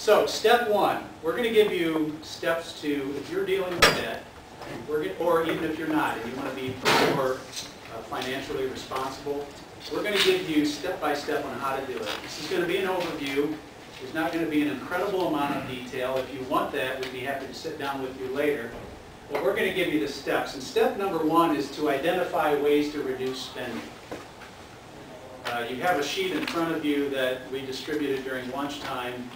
So step one, we're going to give you steps to, if you're dealing with debt, or even if you're not, and you want to be more financially responsible, we're going to give you step-by-step on how to do it. This is going to be an overview. There's not going to be an incredible amount of detail. If you want that, we'd be happy to sit down with you later. But we're going to give you the steps. And step number one is to identify ways to reduce spending. You have a sheet in front of you that we distributed during lunchtime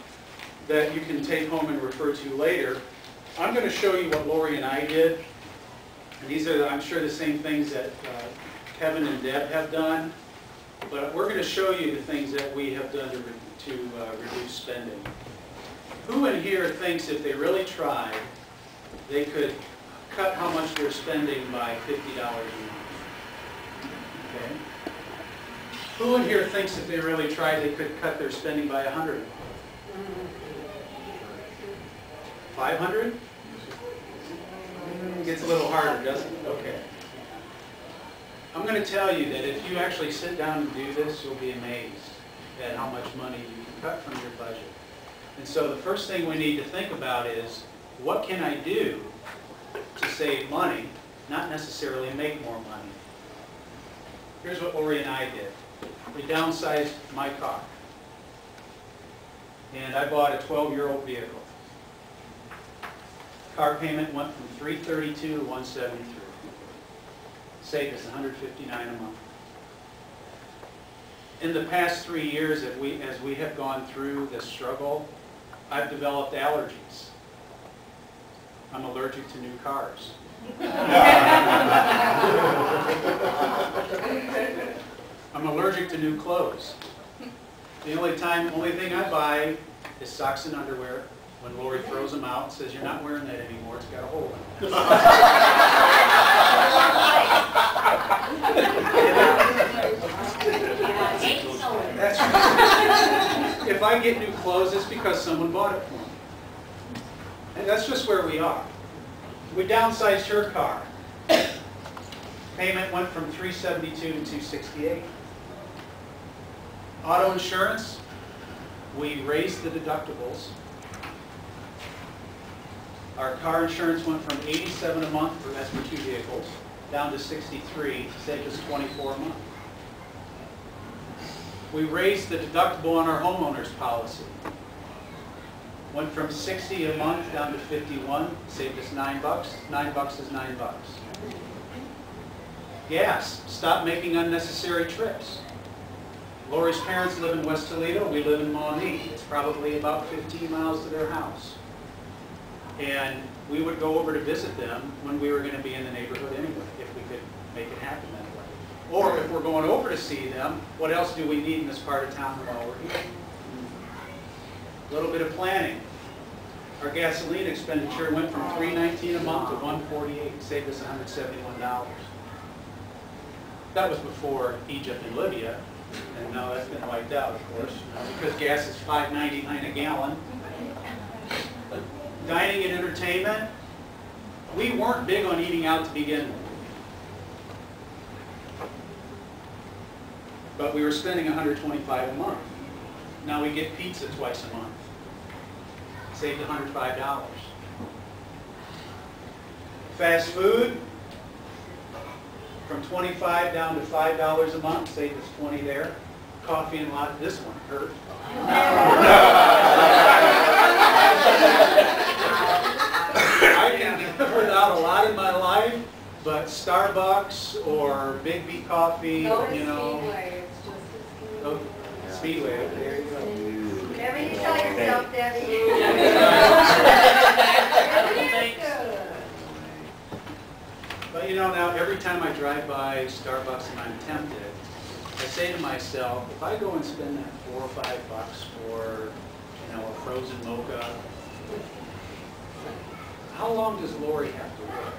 that you can take home and refer to later. I'm going to show you what Lori and I did. And these are, I'm sure, the same things that Kevin and Deb have done. But we're going to show you the things that we have done to reduce spending. Who in here thinks if they really tried, they could cut how much they're spending by $50 a month? Okay. Who in here thinks if they really tried, they could cut their spending by 100? 500? Gets a little harder, doesn't it? Okay. I'm going to tell you that if you actually sit down and do this, you'll be amazed at how much money you can cut from your budget. And so the first thing we need to think about is, what can I do to save money, not necessarily make more money? Here's what Lori and I did. We downsized my car. And I bought a 12-year-old vehicle. Car payment went from $332 to $173. Saved us $159 a month. In the past 3 years, as we have gone through this struggle, I've developed allergies. I'm allergic to new cars. I'm allergic to new clothes. The only thing I buy is socks and underwear. When Lori throws them out and says, "You're not wearing that anymore, it's got a hole in it." That's right. If I get new clothes, it's because someone bought it for me. And that's just where we are. We downsized her car. Payment went from $372 to $268. Auto insurance, we raised the deductibles. Our car insurance went from $87 a month, that's for 2 vehicles, down to $63, saved us $24 a month. We raised the deductible on our homeowner's policy. Went from $60 a month down to $51, saved us $9. $9 is $9. Gas, stop making unnecessary trips. Lori's parents live in West Toledo, we live in Maumee. It's probably about 15 miles to their house. And we would go over to visit them when we were going to be in the neighborhood anyway, if we could make it happen that way. Or if we're going over to see them, what else do we need in this part of town while we're here? A little bit of planning. Our gasoline expenditure went from $3.19 a month to $1.48, saved us $171. That was before Egypt and Libya, and now that's been wiped out, of course, because gas is $5.99 a gallon. Dining and entertainment, we weren't big on eating out to begin with. But we were spending $125 a month. Now we get pizza twice a month. Saved $105. Fast food, from $25 down to $5 a month, saved us $20 there. Coffee and latte, this one hurt. I can live without a lot in my life, but Starbucks or Big B Coffee, you know. Oh, Speedway, there you go. Whatever you tell yourself, Debbie. But you know, now every time I drive by Starbucks and I'm tempted, I say to myself, if I go and spend that $4 or $5 for, you know, a frozen mocha, how long does Lori have to work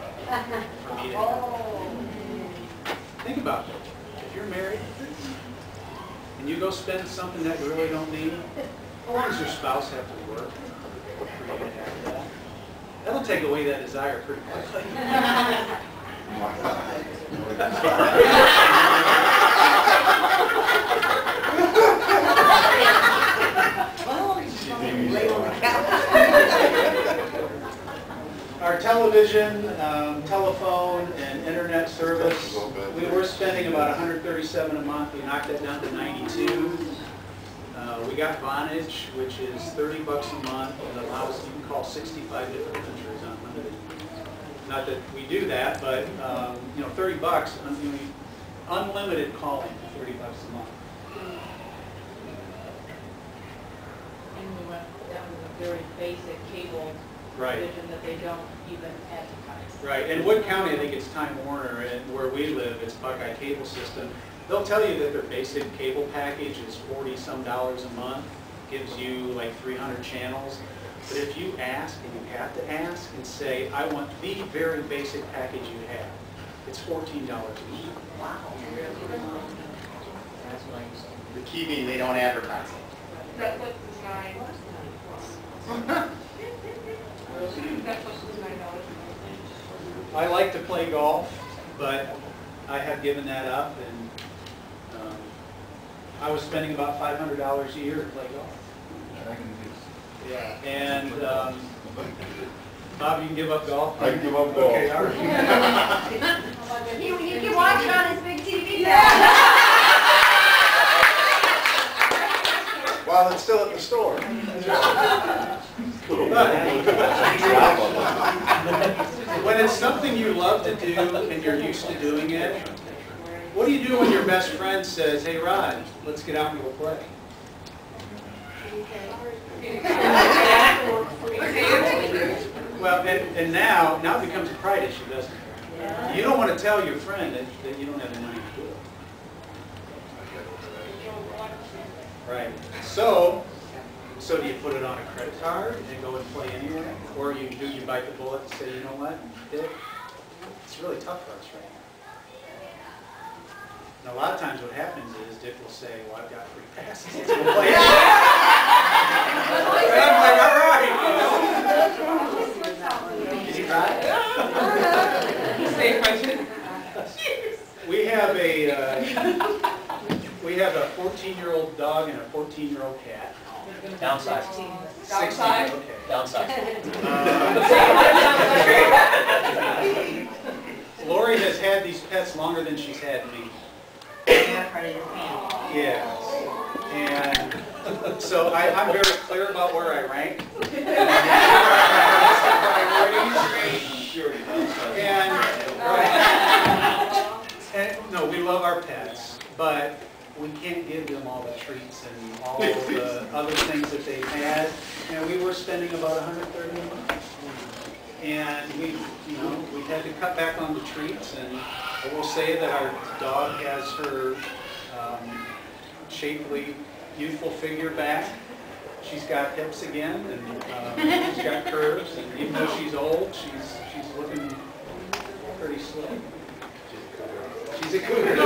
for me to have it? Think about it. If you're married and you go spend something that you really don't need, how long does your spouse have to work for you to have that? That'll take away that desire pretty quickly. Our television, telephone, and internet service, we were spending about $137 a month. We knocked that down to $92. We got Vonage, which is $30 a month, and allows you can call 65 different countries unlimited. Not that we do that, but you know, $30, unlimited calling, $30 a month. And we went down to the very basic cable division that they don't even advertise. Right, in Wood County, I think it's Time Warner, and where we live, it's Buckeye Cable System. They'll tell you that their basic cable package is $40-some a month, gives you like 300 channels. But if you ask, and you have to ask, and say, I want the very basic package you have, it's $14 a month. Wow. That's nice. The TV, they don't advertise it. Netflix is $9. Netflix is $9. I like to play golf, but I have given that up, and I was spending about $500 a year to play golf. Yeah, and Bob, you can give up golf? I can give up golf. Okay, all right. You can watch it on his big TV. While it's still at the store. When it's something you love to do and you're used to doing it, what do you do when your best friend says, hey Rod, let's get out and go play? Well, and now it becomes a pride issue, doesn't it? You don't want to tell your friend that you don't have the money to do it. Right. So do you put it on a credit card and go and play anyway? Or you bite the bullet and say, you know what, Dick, it's really tough for us right now. And a lot of times what happens is Dick will say, well, I've got free passes. Let's go play. And I'm like, all right. Did you try? We have a 14-year-old dog and a 14-year-old cat. Downside. 16, okay. Downside. Lori has had these pets longer than she's had me. Yeah. And so I'm very clear about where I rank. And no, we love our pets, but we can't give them all the treats and all the other things that they've had. And we were spending about $130 a month. And we've had to cut back on the treats, and I will say that our dog has her shapely, youthful figure back. She's got hips again, and she's got curves, and even though she's old, she's looking pretty slick. She's a cougar.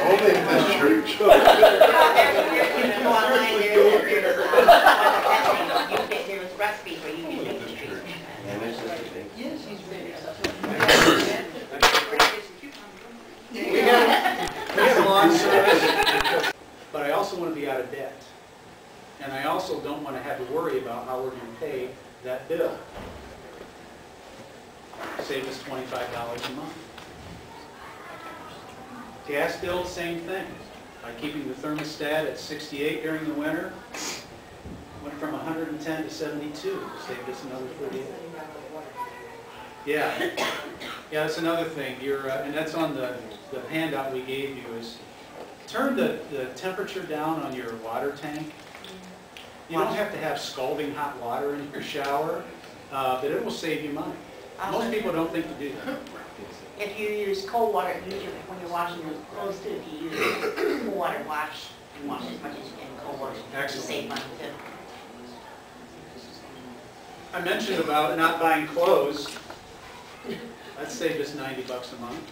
Only in this church. There's recipes where you can make the treats. Yes, he's really We have lawn service, but I also want to be out of debt. And I also don't want to have to worry about how we're going to pay that bill. Save us $25 a month. Gas bill, same thing. By keeping the thermostat at 68 during the winter, went from 110 to 72. Saved us another 48. Yeah, that's another thing. And that's on the handout we gave you, is turn the temperature down on your water tank. You don't have to have scalding hot water in your shower, but it will save you money. Most people don't think to do that. If you use cold water, usually when you're washing your clothes too, if you use cold water wash, you wash as much as you can in cold water. Excellent. To save money too. I mentioned about not buying clothes. That saved us $90 a month.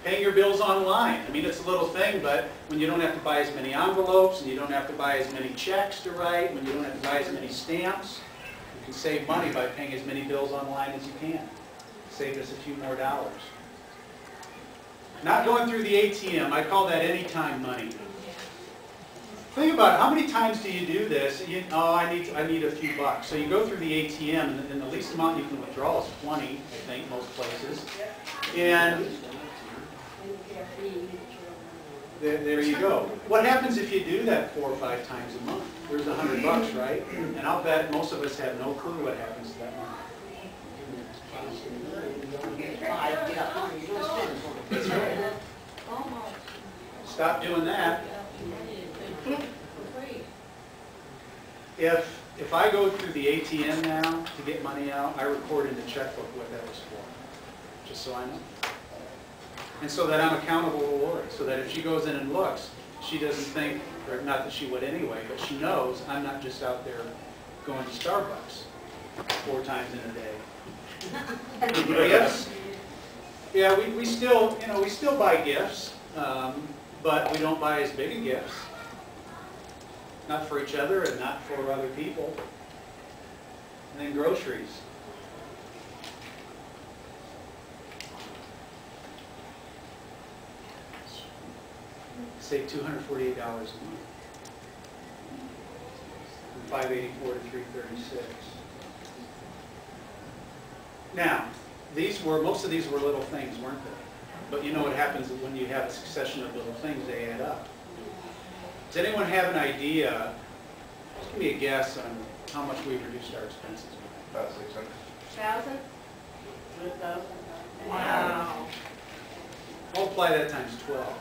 Paying your bills online. I mean, it's a little thing, but when you don't have to buy as many envelopes, and you don't have to buy as many checks to write, when you don't have to buy as many stamps, you can save money by paying as many bills online as you can. Saved us a few more dollars. Not going through the ATM, I call that anytime money. Think about it. How many times do you do this? Oh, I need a few bucks. So you go through the ATM, and the least amount you can withdraw is 20, I think, most places. And there you go. What happens if you do that 4 or 5 times a month? There's $100, right? And I'll bet most of us have no clue what happens to that money. That's right. Stop doing that. If I go through the ATM now to get money out, I record in the checkbook what that was for, just so I know. And so that I'm accountable to Lori, so that if she goes in and looks, she doesn't think, or not that she would anyway, but she knows I'm not just out there going to Starbucks 4 times in a day. Gifts? Yeah, we still, we still buy gifts, but we don't buy as big a gifts. Not for each other and not for other people. And then groceries. Save $248 a month. From $584 to $336. Now, most of these were little things, weren't they? But you know what happens when you have a succession of little things, they add up. Does anyone have an idea, just give me a guess on how much we've reduced our expenses? About 600. 1,000? Wow. Multiply that times 12.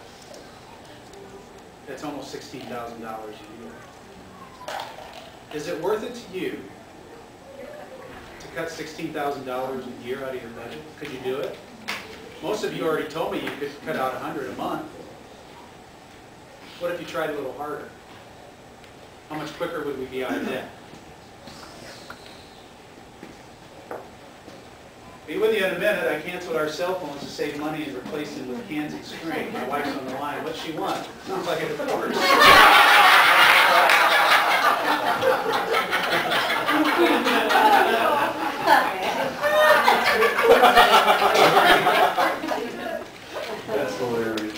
That's almost $16,000 a year. Is it worth it to you to cut $16,000 a year out of your budget? Could you do it? Most of you already told me you could cut out $100 a month. What if you tried a little harder? How much quicker would we be out of debt? Be with you in a minute. I canceled our cell phones to save money and replaced them with cans and string. My wife's on the line. What's she want? Sounds like a divorce. That's hilarious.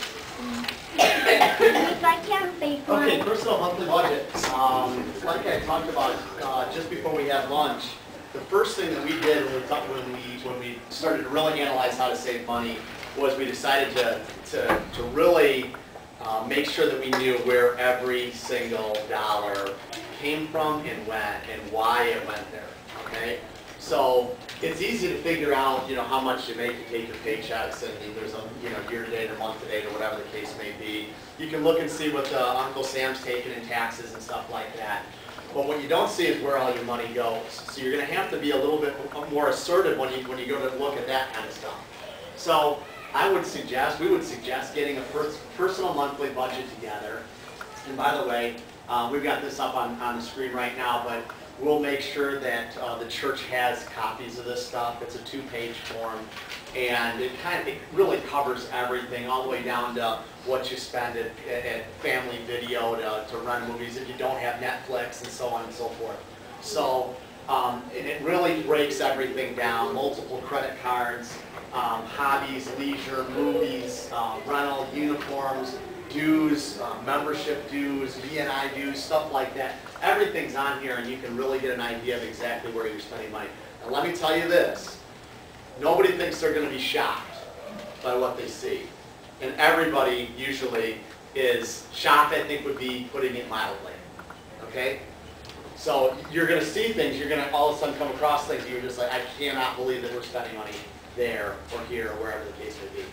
Okay, personal monthly budget. Like I talked about just before we had lunch, the first thing that we did when we started to really analyze how to save money was we decided to really make sure that we knew where every single dollar came from and went and why it went there. Okay, so it's easy to figure out how much you make to take your paychecks, and there's a year to date or month to date or whatever the case may be. You can look and see what Uncle Sam's taking in taxes and stuff like that. But what you don't see is where all your money goes. So you're going to have to be a little bit more assertive when you go to look at that kind of stuff. So we would suggest getting a personal monthly budget together. And by the way, we've got this up on the screen right now, but we'll make sure that the church has copies of this stuff. It's a 2-page form, and it really covers everything, all the way down to what you spend at family video to rent movies if you don't have Netflix, and so on and so forth. So, and it really breaks everything down: multiple credit cards, hobbies, leisure, movies, rental, uniforms, dues, membership dues, V&I dues, stuff like that. Everything's on here, and you can really get an idea of exactly where you're spending money. And let me tell you this, nobody thinks they're going to be shocked by what they see. And everybody usually is shocked, I think would be putting it mildly. Okay? So you're going to see things, you're going to all of a sudden come across things, you're just like, I cannot believe that we're spending money there or here or wherever the case may be.